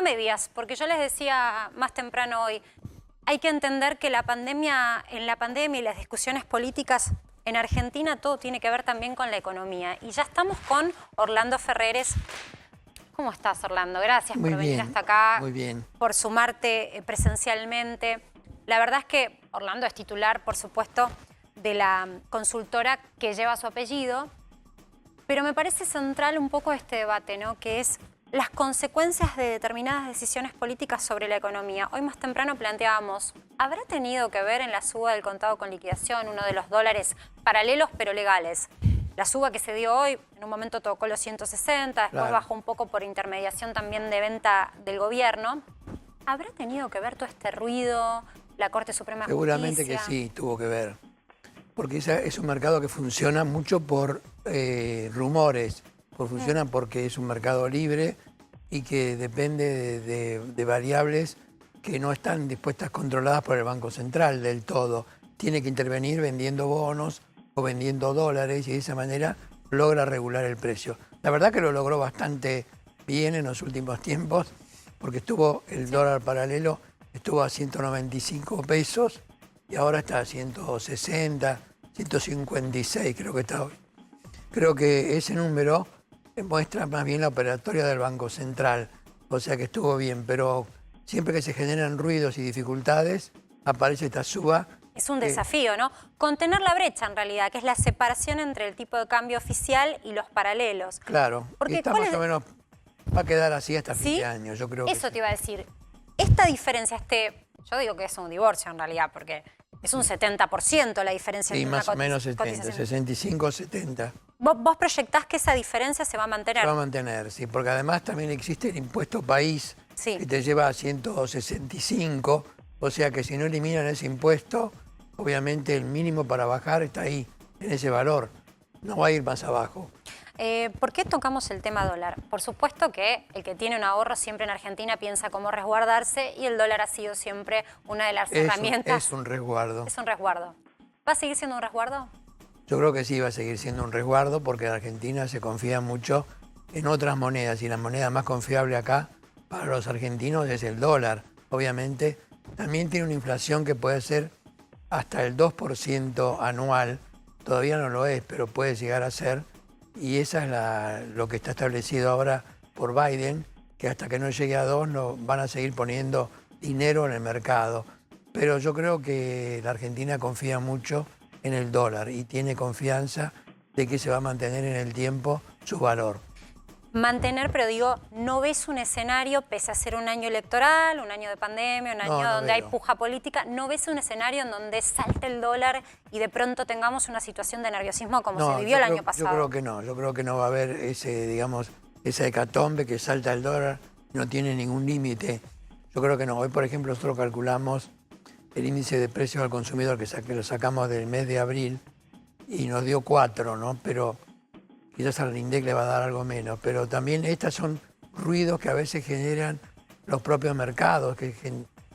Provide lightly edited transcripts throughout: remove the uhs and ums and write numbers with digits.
a medias, porque yo les decía más temprano hoy, hay que entender que en la pandemia y las discusiones políticas en Argentina todo tiene que ver también con la economía. Y ya estamos con Orlando Ferreres. ¿Cómo estás, Orlando? Gracias por venir hasta acá, muy bien. por sumarte presencialmente. La verdad es que Orlando es titular, por supuesto, de la consultora que lleva su apellido, pero me parece central un poco este debate, ¿no? Que es las consecuencias de determinadas decisiones políticas sobre la economía. Hoy más temprano planteábamos, ¿habrá tenido que ver en la suba del contado con liquidación, uno de los dólares paralelos pero legales? La suba que se dio hoy, en un momento tocó los 160, después bajó un poco por intermediación también de venta del gobierno. ¿Habrá tenido que ver todo este ruido, la Corte Suprema de Justicia? Seguramente que sí, tuvo que ver. Porque es un mercado que funciona mucho por rumores, funciona porque es un mercado libre y que depende de variables que no están dispuestas controladas por el Banco Central del todo. Tiene que intervenir vendiendo bonos o vendiendo dólares y de esa manera logra regular el precio. La verdad que lo logró bastante bien en los últimos tiempos porque estuvo el dólar paralelo, estuvo a 195 pesos y ahora está a 160, 156 creo que está hoy. Creo que ese número muestra más bien la operatoria del Banco Central, o sea que estuvo bien, pero siempre que se generan ruidos y dificultades, aparece esta suba. Es un desafío, ¿no? Contener la brecha, en realidad, que es la separación entre el tipo de cambio oficial y los paralelos. Claro, porque está más o menos, va a quedar así hasta fin de año, yo creo que eso te iba a decir. Esta diferencia, yo digo que es un divorcio, en realidad, porque es un 70% la diferencia. Sí, más o menos 70, 65, 70. ¿Vos proyectás que esa diferencia se va a mantener? Se va a mantener, sí, porque además también existe el impuesto país que te lleva a 165, o sea que si no eliminan ese impuesto, obviamente el mínimo para bajar está ahí, en ese valor, no va a ir más abajo. ¿Por qué tocamos el tema dólar? Por supuesto que el que tiene un ahorro siempre en Argentina piensa cómo resguardarse y el dólar ha sido siempre una de las herramientas. Es un resguardo. Es un resguardo. ¿Va a seguir siendo un resguardo? Yo creo que sí va a seguir siendo un resguardo porque en Argentina se confía mucho en otras monedas y la moneda más confiable acá para los argentinos es el dólar. Obviamente también tiene una inflación que puede ser hasta el 2% anual, todavía no lo es, pero puede llegar a ser, y esa es lo que está establecido ahora por Biden, que hasta que no llegue a 2 no, van a seguir poniendo dinero en el mercado. Pero yo creo que la Argentina confía mucho en el dólar y tiene confianza de que se va a mantener en el tiempo su valor. Mantener, pero digo, ¿no ves un escenario, pese a ser un año electoral, un año de pandemia, un año donde hay puja política, ¿no ves un escenario en donde salte el dólar y de pronto tengamos una situación de nerviosismo como se vivió el año pasado? Yo creo que no va a haber esa hecatombe que salta el dólar, no tiene ningún límite. Yo creo que no. Hoy, por ejemplo, nosotros calculamos el índice de precios al consumidor que lo sacamos del mes de abril y nos dio 4, ¿no? Pero quizás al INDEC le va a dar algo menos, pero también estos son ruidos que a veces generan los propios mercados, que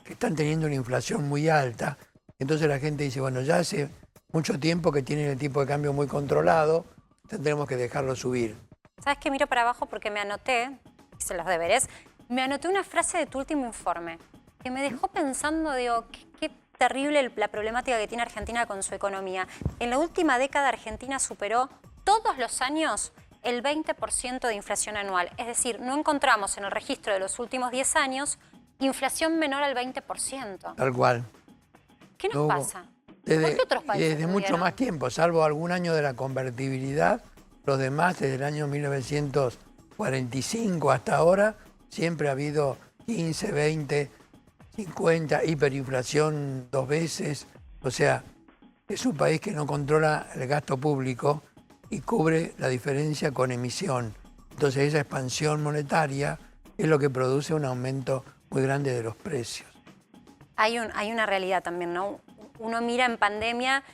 están teniendo una inflación muy alta. Entonces la gente dice, bueno, ya hace mucho tiempo que tienen el tipo de cambio muy controlado, tendremos que dejarlo subir. ¿Sabes qué? Miro para abajo porque me anoté, hice los deberes, me anoté una frase de tu último informe que me dejó pensando, digo, qué terrible la problemática que tiene Argentina con su economía. En la última década Argentina superó todos los años el 20% de inflación anual. Es decir, no encontramos en el registro de los últimos 10 años inflación menor al 20%. Tal cual. ¿Qué nos pasa? ¿Por qué otros países desde mucho más tiempo, salvo algún año de la convertibilidad, los demás desde el año 1945 hasta ahora, siempre ha habido 15, 20, 50, hiperinflación 2 veces. O sea, es un país que no controla el gasto público y cubre la diferencia con emisión. Entonces esa expansión monetaria es lo que produce un aumento muy grande de los precios. Hay una realidad también, ¿no? Uno mira en pandemia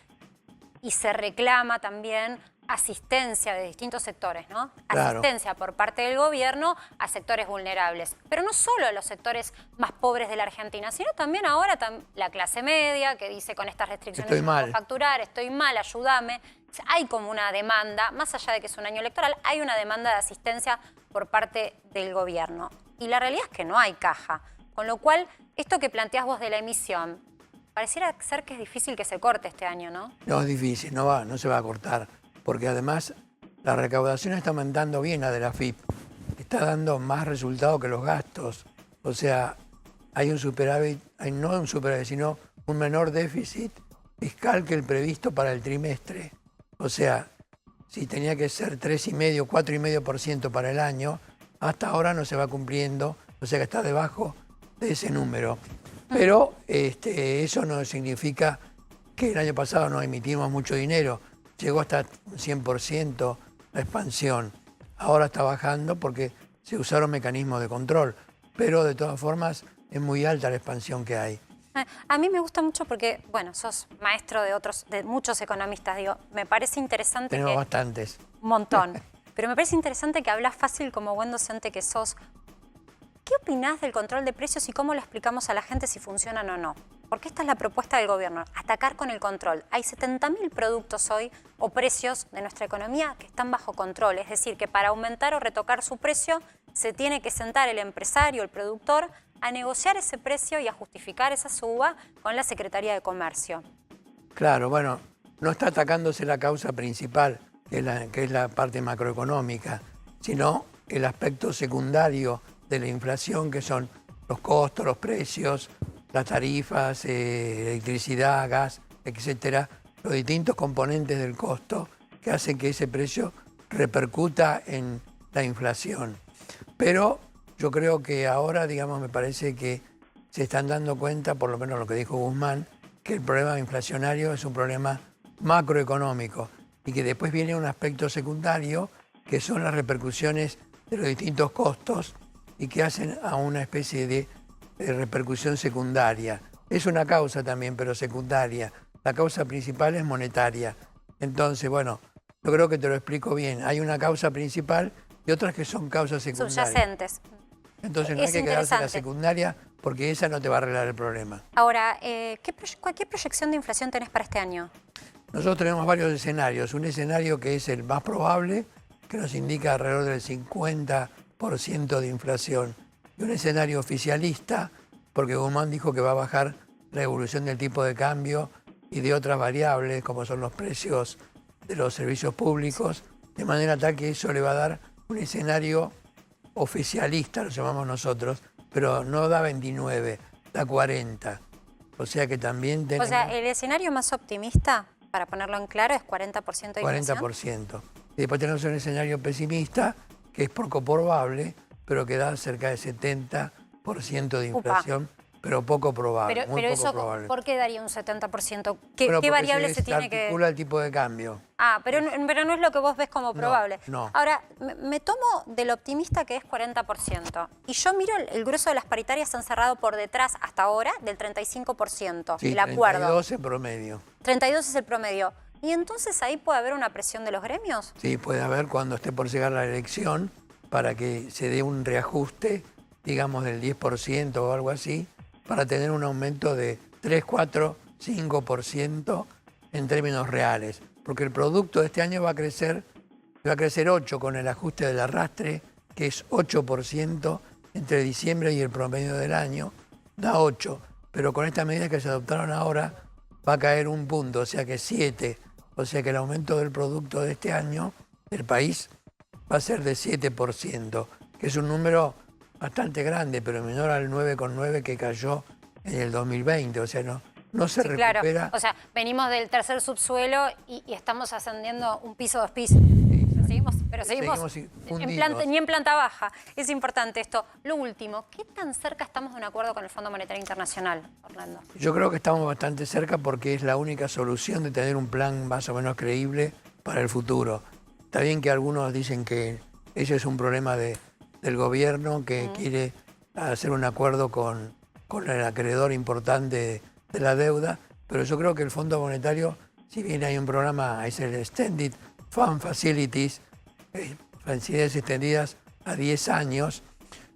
y se reclama también asistencia de distintos sectores, ¿no? Claro. Asistencia por parte del gobierno a sectores vulnerables. Pero no solo a los sectores más pobres de la Argentina, sino también ahora la clase media que dice con estas restricciones estoy mal, no puedo facturar, estoy mal, ayúdame. Hay como una demanda, más allá de que es un año electoral, hay una demanda de asistencia por parte del gobierno. y la realidad es que no hay caja. Con lo cual, esto que planteás vos de la emisión, pareciera ser que es difícil que se corte este año, ¿no? No, es difícil, no se va a cortar, porque además la recaudación está aumentando bien, la de la AFIP. Está dando más resultado que los gastos. O sea, hay un superávit, no un superávit, sino un menor déficit fiscal que el previsto para el trimestre. O sea, si tenía que ser 3,5, 4,5% para el año, hasta ahora no se va cumpliendo, o sea que está debajo de ese número. Pero eso no significa que el año pasado no emitimos mucho dinero, llegó hasta 100% la expansión. Ahora está bajando porque se usaron mecanismos de control, pero de todas formas es muy alta la expansión que hay. A mí me gusta mucho porque, bueno, sos maestro de muchos economistas, digo, me parece interesante. Tenemos bastantes. Un montón. Pero me parece interesante que hablas fácil como buen docente que sos. ¿Qué opinás del control de precios y cómo lo explicamos a la gente si funcionan o no? Porque esta es la propuesta del gobierno, atacar con el control. Hay 70.000 productos hoy o precios de nuestra economía que están bajo control. Es decir, que para aumentar o retocar su precio se tiene que sentar el empresario, el productor, a negociar ese precio y a justificar esa suba con la Secretaría de Comercio. Claro, bueno, no está atacándose la causa principal, que es la parte macroeconómica, sino el aspecto secundario de la inflación, que son los costos, los precios, las tarifas, electricidad, gas, etcétera, los distintos componentes del costo que hacen que ese precio repercuta en la inflación. Pero yo creo que ahora, digamos, me parece que se están dando cuenta, por lo menos lo que dijo Guzmán, que el problema inflacionario es un problema macroeconómico y que después viene un aspecto secundario, que son las repercusiones de los distintos costos y que hacen a una especie de repercusión secundaria. Es una causa también, pero secundaria. La causa principal es monetaria. Entonces, bueno, yo creo que te lo explico bien. Hay una causa principal y otras que son causas secundarias. Subyacentes. Entonces no hay que quedarse en la secundaria porque esa no te va a arreglar el problema. Ahora, ¿qué proyección de inflación tenés para este año? Nosotros tenemos varios escenarios. Un escenario que es el más probable, que nos indica alrededor del 50% de inflación. Y un escenario oficialista, porque Guzmán dijo que va a bajar la evolución del tipo de cambio y de otras variables, como son los precios de los servicios públicos, de manera tal que eso le va a dar un escenario oficialista, lo llamamos nosotros, pero no da 29, da 40. O sea que también tenemos... O sea, el escenario más optimista, para ponerlo en claro, es 40% de inflación. 40%. Y después tenemos un escenario pesimista, que es poco probable, pero que da cerca de 70% de inflación, pero poco probable, muy poco probable. ¿Por qué daría un 70%? ¿Qué variable se tiene que...? Articula el tipo de cambio. Ah, pero no es lo que vos ves como probable. No. Ahora, me tomo del optimista que es 40%. Y yo miro el grueso de las paritarias han cerrado por detrás hasta ahora del 35%, sí, el acuerdo. 32 en promedio. 32 es el promedio. ¿Y entonces ahí puede haber una presión de los gremios? Sí, puede haber cuando esté por llegar la elección para que se dé un reajuste, digamos del 10% o algo así, para tener un aumento de 3, 4, 5% en términos reales. Porque el producto de este año va a crecer 8% con el ajuste del arrastre, que es 8% entre diciembre y el promedio del año, da 8%. Pero con estas medidas que se adoptaron ahora va a caer un punto, o sea que 7%. O sea que el aumento del producto de este año del país va a ser de 7%, que es un número bastante grande, pero menor al 9,9 que cayó en el 2020. O sea, no se recupera. Claro, o sea, venimos del tercer subsuelo y estamos ascendiendo un piso, 2 pisos. Seguimos ni en planta baja. Es importante esto. Lo último, ¿qué tan cerca estamos de un acuerdo con el Fondo Monetario Internacional, Orlando? Yo creo que estamos bastante cerca porque es la única solución de tener un plan más o menos creíble para el futuro. Está bien que algunos dicen que eso es un problema del gobierno que quiere hacer un acuerdo con el acreedor importante de la deuda, pero yo creo que el Fondo Monetario, si bien hay un programa, es el Extended Fund Facilities, facilidades extendidas a 10 años,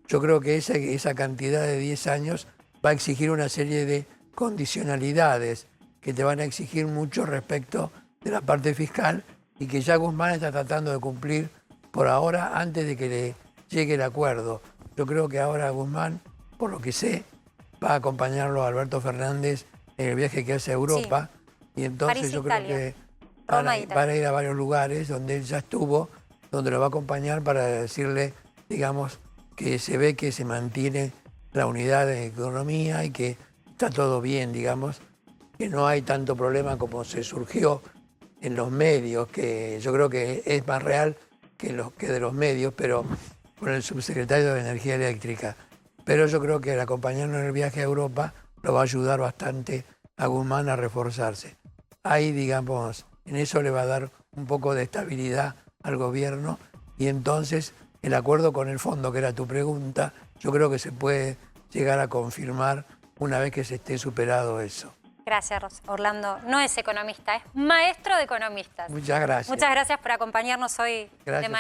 yo creo que esa cantidad de 10 años va a exigir una serie de condicionalidades que te van a exigir mucho respecto de la parte fiscal y que ya Guzmán está tratando de cumplir por ahora antes de que le llegue el acuerdo. Yo creo que ahora Guzmán, por lo que sé, va a acompañarlo a Alberto Fernández en el viaje que hace a Europa. Y entonces París, yo creo Italia. que Roma, van a ir a varios lugares donde él ya estuvo, donde lo va a acompañar para decirle, digamos, que se ve que se mantiene la unidad de economía y que está todo bien, digamos, que no hay tanto problema como se surgió en los medios, que yo creo que es más real que de los medios, pero con el subsecretario de Energía Eléctrica. Pero yo creo que el acompañarnos en el viaje a Europa lo va a ayudar bastante a Guzmán a reforzarse. Ahí, digamos, en eso le va a dar un poco de estabilidad al gobierno y entonces el acuerdo con el fondo, que era tu pregunta, yo creo que se puede llegar a confirmar una vez que se esté superado eso. Gracias, Orlando. No es economista, es maestro de economistas. Muchas gracias. Muchas gracias por acompañarnos hoy. Gracias.